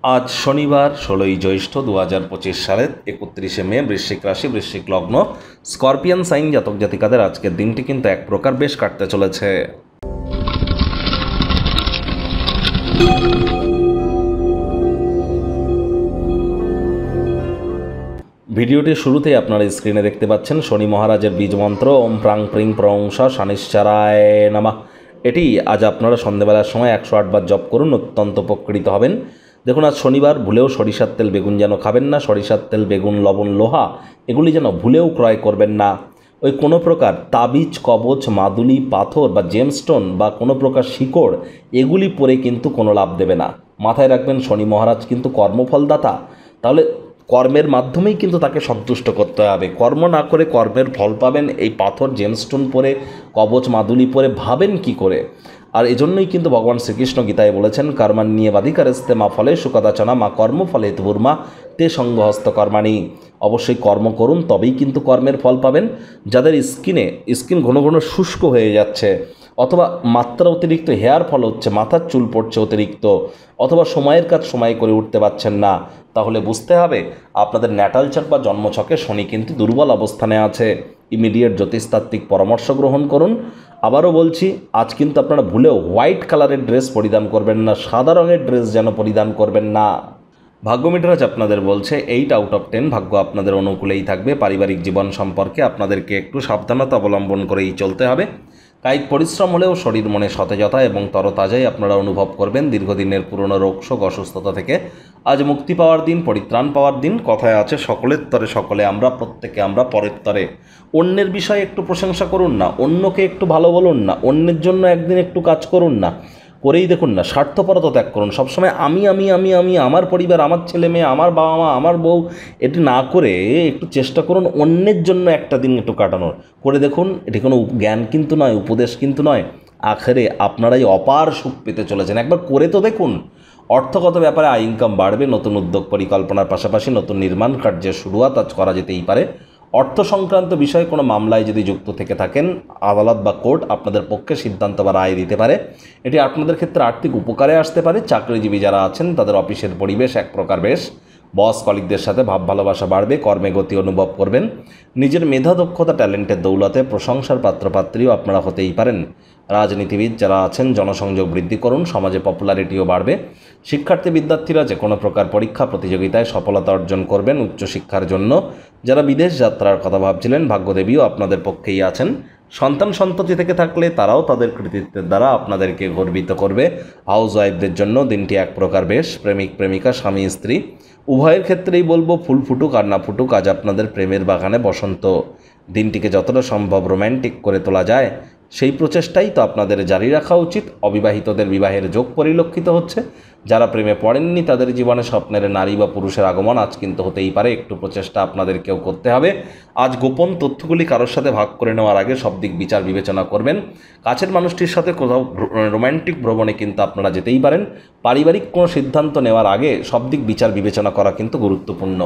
আজ শনিবার 16ই জ্যৈষ্ঠ 2025 সালের 31শে মে, বৃশ্চিক রাশি, বৃশ্চিক লগ্ন, স্করপিয়ান সাইন জাতক জাতিকাদের আজকের দিনটি কিন্তু এক প্রকার বেশ কাটতে চলেছে। ভিডিওটির শুরুতেই আপনারা স্ক্রিনে দেখতে পাচ্ছেন শনি মহারাজের বীজ মন্ত্র ওম প্রাং প্রিং প্রংশ শনিশ্চরায় নমঃ। এটি আজ আপনারা সন্ধ্যেবেলার সময় 108 বার জপ করুন, অত্যন্ত উপকৃত হবেন। দেখুন, আজ শনিবার, ভুলেও সরিষার তেল বেগুন যেন খাবেন না। সরিষার তেল বেগুন লবণ লোহা এগুলি যেন ভুলেও ক্রয় করবেন না। ওই কোনো প্রকার তাবিজ কবচ মাদুলি পাথর বা জেমস্টোন বা কোনো প্রকার শিকড় এগুলি পরে কিন্তু কোনো লাভ দেবে না। মাথায় রাখবেন, শনি মহারাজ কিন্তু কর্মফলদাতা। তাহলে কর্মের মাধ্যমেই কিন্তু তাকে সন্তুষ্ট করতে হবে। কর্ম না করে কর্মের ফল পাবেন এই পাথর জেমস্টোন পরে কবচ মাদুলি পরে ভাবেন কি করে? আর এজন্যই কিন্তু ভগবান শ্রীকৃষ্ণ গীতায় বলেছেন, কর্মান্নিয়ে বাধিকারস্তে মা ফলে সুকদাচনা মা কর্মফলে তুর্মা তে সঙ্গহস্ত কর্মাণি। অবশ্যই কর্ম করুন, তবেই কিন্তু কর্মের ফল পাবেন। যাদের স্কিন ঘন ঘন শুষ্ক হয়ে যাচ্ছে, অথবা মাত্রা অতিরিক্ত হেয়ার ফল হচ্ছে, মাথার চুল পড়ছে অতিরিক্ত, অথবা সময়ের কাজ সময় করে উঠতে পারছেন না, তাহলে বুঝতে হবে আপনাদের ন্যাটাল চার্ট বা জন্মছকে শনি কিন্তু দুর্বল অবস্থানে আছে। ইমিডিয়েট জ্যোতিষতাত্ত্বিক পরামর্শ গ্রহণ করুন। আবারও বলছি, আজ কিন্তু আপনারা ভুলেও হোয়াইট কালারের ড্রেস পরিধান করবেন না, সাদা রঙের ড্রেস যেন পরিধান করবেন না। ভাগ্য মিটারাজ আপনাদের বলছে 8 আউট অফ 10 ভাগ্য আপনাদের অনুকূলেই থাকবে। পারিবারিক জীবন সম্পর্কে আপনাদেরকে একটু সাবধানতা অবলম্বন করেই চলতে হবে। কায়িক পরিশ্রম হলেও শরীর মনে সতেজতা এবং তরতাজাই আপনারা অনুভব করবেন। দীর্ঘদিনের পুরনো রোগশোক অসুস্থতা থেকে আজ মুক্তি পাওয়ার দিন, পরিত্রাণ পাওয়ার দিন। কথায় আছে, সকলের তরে সকলে আমরা, প্রত্যেকে আমরা পরের তরে। অন্যের বিষয়ে একটু প্রশংসা করুন না, অন্যকে একটু ভালো বলুন না, অন্যের জন্য একদিন একটু কাজ করুন না, করেই দেখুন না। স্বার্থপরতা ত্যাগ করুন। সবসময় আমি আমি আমি আমি, আমার পরিবার, আমার ছেলে মেয়ে, আমার বাবা মা, আমার বউ, এটি না করে একটু চেষ্টা করুন অন্যের জন্য একটা দিন একটু কাটানোর। করে দেখুন, এটি কোনো জ্ঞান কিন্তু নয়, উপদেশ কিন্তু নয়, আখেরে আপনারাই অপার সুখ পেতে চলেছেন। একবার করে তো দেখুন। অর্থগত ব্যাপারে আয় ইনকাম বাড়বে। নতুন উদ্যোগ পরিকল্পনার পাশাপাশি নতুন নির্মাণ কার্যের শুরুয়াত আজ করা যেতেই পারে। অর্থ সংক্রান্ত বিষয়ে কোনো মামলায় যদি যুক্ত থেকে থাকেন, আদালত বা কোর্ট আপনাদের পক্ষে সিদ্ধান্ত বা রায় দিতে পারে। এটি আপনাদের ক্ষেত্রে আর্থিক উপকারে আসতে পারে। চাকরিজীবী যারা আছেন তাদের অফিসের পরিবেশ এক প্রকার বেশ। বস কলিগদের সাথে ভাব ভালোবাসা বাড়বে। কর্মে গতি অনুভব করবেন। নিজের মেধা দক্ষতা ট্যালেন্টের দৌলতে প্রশংসার পাত্রপাত্রীও আপনারা হতেই পারেন। রাজনীতিবিদ যারা আছেন জনসংযোগ বৃদ্ধি করুন, সমাজে পপুলারিটিও বাড়বে। শিক্ষার্থী বিদ্যার্থীরা যে কোনো প্রকার পরীক্ষা প্রতিযোগিতায় সফলতা অর্জন করবেন উচ্চশিক্ষার জন্য। যারা বিদেশ যাত্রার কথা ভাবছিলেন, ভাগ্যদেবীও আপনাদের পক্ষেই আছেন। সন্তান সন্ততি থেকে থাকলে তারাও তাদের কৃতিত্বের দ্বারা আপনাদেরকে গর্বিত করবে। হাউস ওয়াইফদের জন্য দিনটি এক প্রকার বেশ। প্রেমিক প্রেমিকা, স্বামী স্ত্রী উভয়ের ক্ষেত্রেই বলবো, ফুল ফুটুক আর না ফুটুক, আজ আপনাদের প্রেমের বাগানে বসন্ত। দিনটিকে যতটা সম্ভব রোম্যান্টিক করে তোলা যায় সেই প্রচেষ্টাই তো আপনাদের জারি রাখা উচিত। অবিবাহিতদের বিবাহের যোগ পরিলক্ষিত হচ্ছে। যারা প্রেমে পড়েননি তাদের জীবনে স্বপ্নের নারী বা পুরুষের আগমন আজ কিন্তু হতেই পারে। একটু প্রচেষ্টা আপনাদেরকেও করতে হবে। আজ গোপন তথ্যগুলি কারোর সাথে ভাগ করে নেওয়ার আগে সব দিক বিচার বিবেচনা করবেন। কাছের মানুষটির সাথে কোথাও রোম্যান্টিক ভ্রমণে কিন্তু আপনারা যেতেই পারেন। পারিবারিক কোনো সিদ্ধান্ত নেওয়ার আগে সব দিক বিচার বিবেচনা করা কিন্তু গুরুত্বপূর্ণ।